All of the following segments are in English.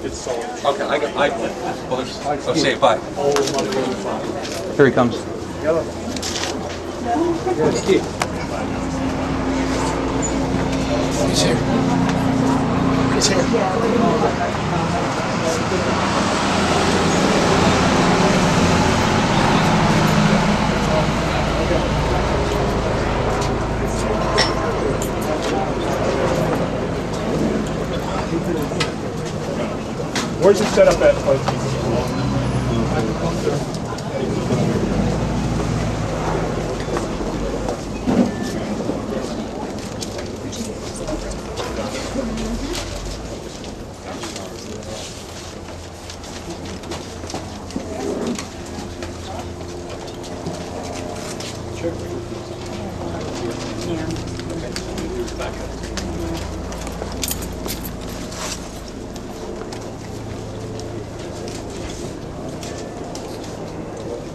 Okay, I'll say it, bye. Here he comes. He's here. He's here. Where's it set up at?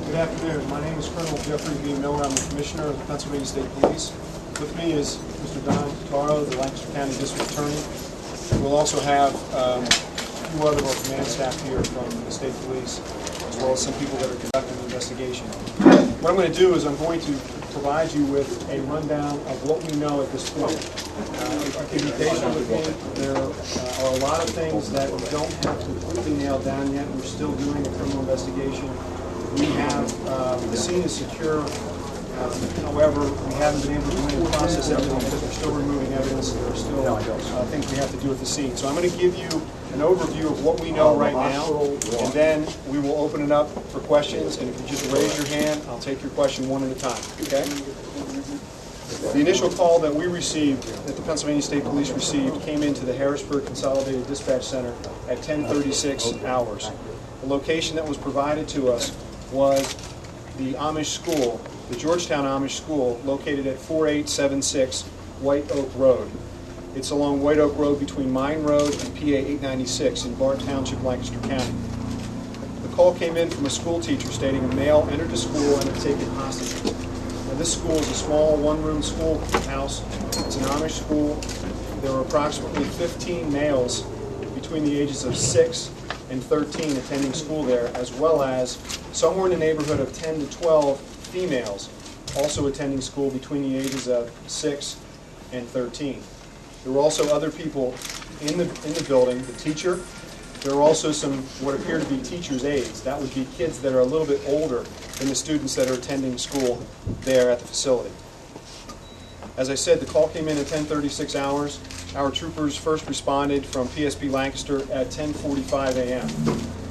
Good afternoon. My name is Colonel Jeffrey B. Miller. I'm the Commissioner of the Pennsylvania State Police. With me is Mr. Don Taro, the Lancaster County District Attorney. We'll also have a few other of our command staff here from the State Police, as well as some people that are conducting the investigation. What I'm going to do is I'm going to provide you with a rundown of what we know at this point. If you be patient with me, there are a lot of things that we don't have completely nailed down yet. We're still doing a criminal investigation. We have, the scene is secure, however, we haven't been able to process everything because we're still removing evidence. There are still things we have to do at the scene. So I'm going to give you an overview of what we know right now, and then we will open it up for questions. And if you just raise your hand, I'll take your question one at a time, okay? The initial call that we received, that the Pennsylvania State Police received, came into the Harrisburg Consolidated Dispatch Center at 10:36 hours. The location that was provided to us was the Amish school, the Georgetown Amish school, located at 4876 White Oak Road. It's along White Oak Road between Mine Road and PA 896 in Bart Township, Lancaster County. The call came in from a school teacher stating a male entered the school and had taken hostages. Now, this school is a small one-room schoolhouse. It's an Amish school. There were approximately 15 males between the ages of 6 and 13 attending school there, as well as somewhere in the neighborhood of 10 to 12 females also attending school between the ages of 6 and 13. There were also other people in the building, the teacher. There were also some what appear to be teachers' aides. That would be kids that are a little bit older than the students that are attending school there at the facility. As I said, the call came in at 10:36 hours. Our troopers first responded from PSP Lancaster at 10:45 a.m.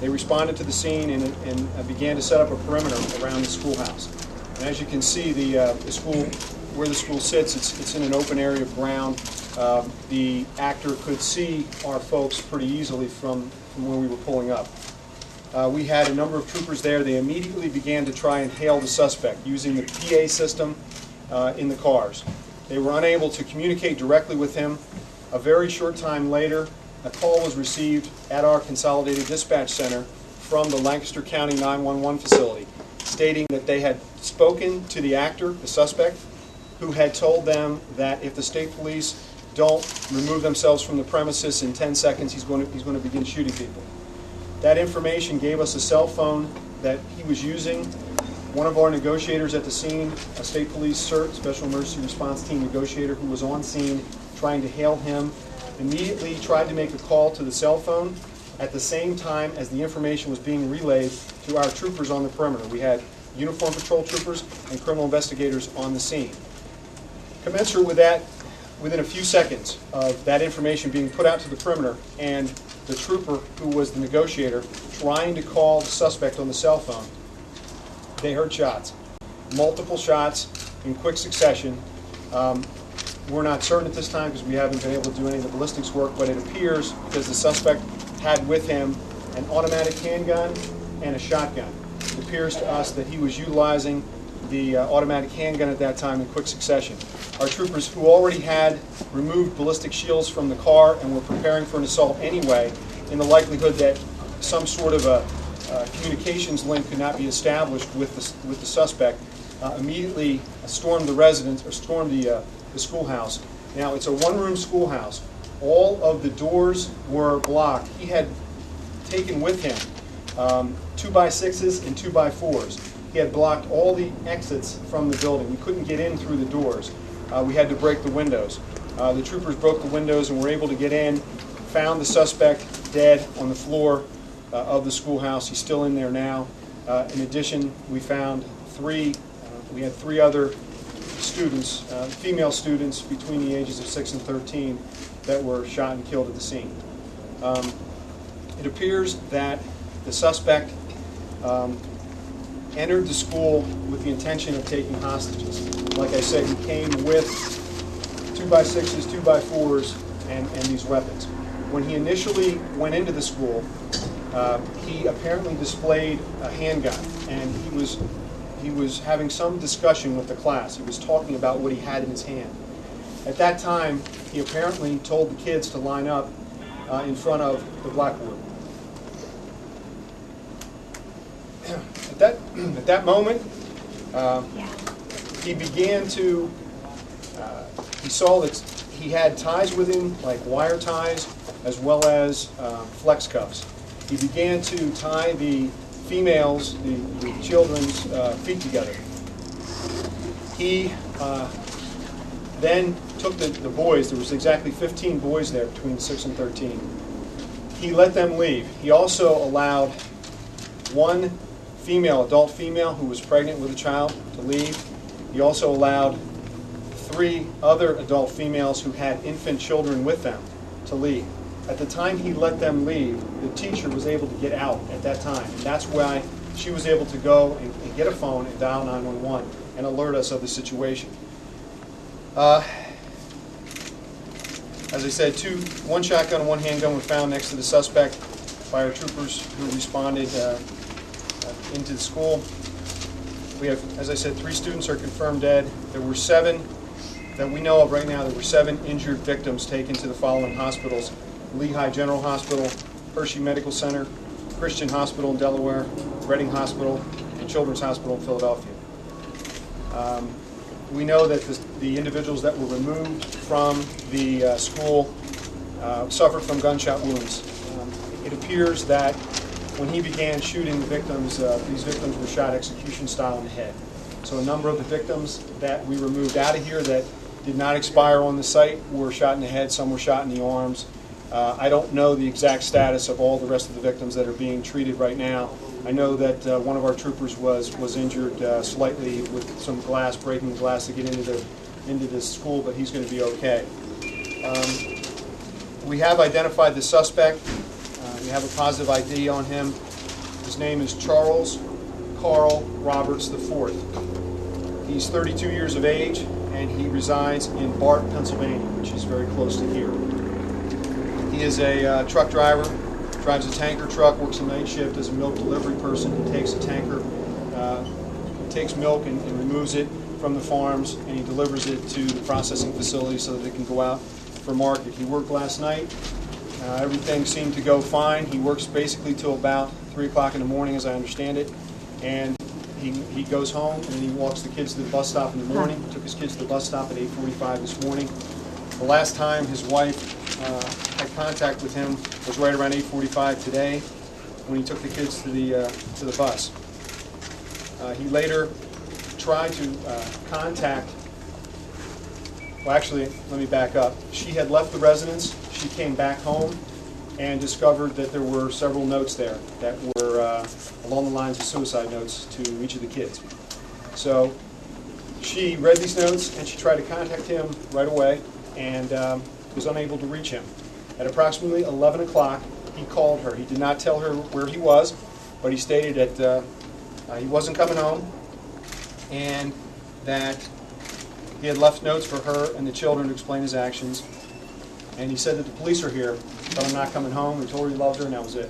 They responded to the scene and began to set up a perimeter around the schoolhouse. And as you can see, the school, where the school sits, it's in an open area of ground. The actor could see our folks pretty easily from where we were pulling up. We had a number of troopers there. They immediately began to try and hail the suspect using the PA system in the cars. They were unable to communicate directly with him. A very short time later, a call was received at our Consolidated Dispatch Center from the Lancaster County 911 facility, stating that they had spoken to the actor, the suspect, who had told them that if the state police don't remove themselves from the premises in 10 seconds, he's going to begin shooting people. That information gave us a cell phone that he was using. One of our negotiators at the scene, a state police CERT, Special Emergency Response Team negotiator who was on scene trying to hail him, immediately tried to make a call to the cell phone at the same time as the information was being relayed to our troopers on the perimeter. We had uniformed patrol troopers and criminal investigators on the scene. Commensurate with that, within a few seconds of that information being put out to the perimeter and the trooper who was the negotiator trying to call the suspect on the cell phone, they heard shots. Multiple shots in quick succession. We're not certain at this time because we haven't been able to do any of the ballistics work, but it appears, because the suspect had with him an automatic handgun and a shotgun, it appears to us that he was utilizing the automatic handgun at that time in quick succession. Our troopers, who already had removed ballistic shields from the car and were preparing for an assault anyway, in the likelihood that some sort of a communications link could not be established with the suspect, immediately stormed the residence, or stormed the schoolhouse. Now, it's a one-room schoolhouse. All of the doors were blocked. He had taken with him 2x6s and 2x4s. He had blocked all the exits from the building. We couldn't get in through the doors. We had to break the windows. The troopers broke the windows and were able to get in, found the suspect dead on the floor of the schoolhouse. He's still in there now. In addition, we found we had three other students, female students between the ages of 6 and 13 that were shot and killed at the scene. It appears that the suspect entered the school with the intention of taking hostages. Like I said, he came with 2x6s, 2x4s, and these weapons. When he initially went into the school, he apparently displayed a handgun, and he was having some discussion with the class. He was talking about what he had in his hand. At that time, he apparently told the kids to line up in front of the blackboard. At that moment, he began to, he saw that he had ties with him, like wire ties, as well as flex cuffs. He began to tie the females, the children's feet together. He then took the boys, there was exactly 15 boys there between 6 and 13. He let them leave. He also allowed one adult female who was pregnant with a child to leave. He also allowed 3 other adult females who had infant children with them to leave. At the time he let them leave, the teacher was able to get out at that time. And that's why she was able to go and get a phone and dial 911 and alert us of the situation. As I said, one shotgun and one handgun were found next to the suspect by our troopers who responded into the school. We have, as I said, 3 students are confirmed dead. There were 7 that we know of right now. There were 7 injured victims taken to the following hospitals: Lehigh General Hospital, Hershey Medical Center, Christian Hospital in Delaware, Reading Hospital, and Children's Hospital in Philadelphia. We know that the individuals that were removed from the school suffered from gunshot wounds. It appears that when he began shooting the victims, these victims were shot execution style in the head. So a number of the victims that we removed out of here that did not expire on the site were shot in the head, some were shot in the arms. I don't know the exact status of all the rest of the victims that are being treated right now. I know that one of our troopers was injured slightly with some glass, breaking glass to get into the school, but he's going to be okay. We have identified the suspect. We have a positive ID on him. His name is Charles Carl Roberts IV. He's 32 years of age, and he resides in Bart, Pennsylvania, which is very close to here. He is a truck driver, drives a tanker truck, works a night shift as a milk delivery person. He takes a tanker, takes milk and removes it from the farms, and he delivers it to the processing facility so that it can go out for market. He worked last night. Everything seemed to go fine. He works basically till about 3 o'clock in the morning, as I understand it, and he goes home and then he walks the kids to the bus stop in the morning. He took his kids to the bus stop at 8:45 this morning. The last time his wife had contact with him was right around 8:45 today, when he took the kids to the bus. He later tried to contact. Well, actually, let me back up. She had left the residence. She came back home and discovered that there were several notes there that were along the lines of suicide notes to each of the kids. So she read these notes and she tried to contact him right away and was unable to reach him. At approximately 11 o'clock, he called her. He did not tell her where he was, but he stated that he wasn't coming home and that he had left notes for her and the children to explain his actions. And he said that the police are here, but I'm not coming home. He told her he loved her, and that was it.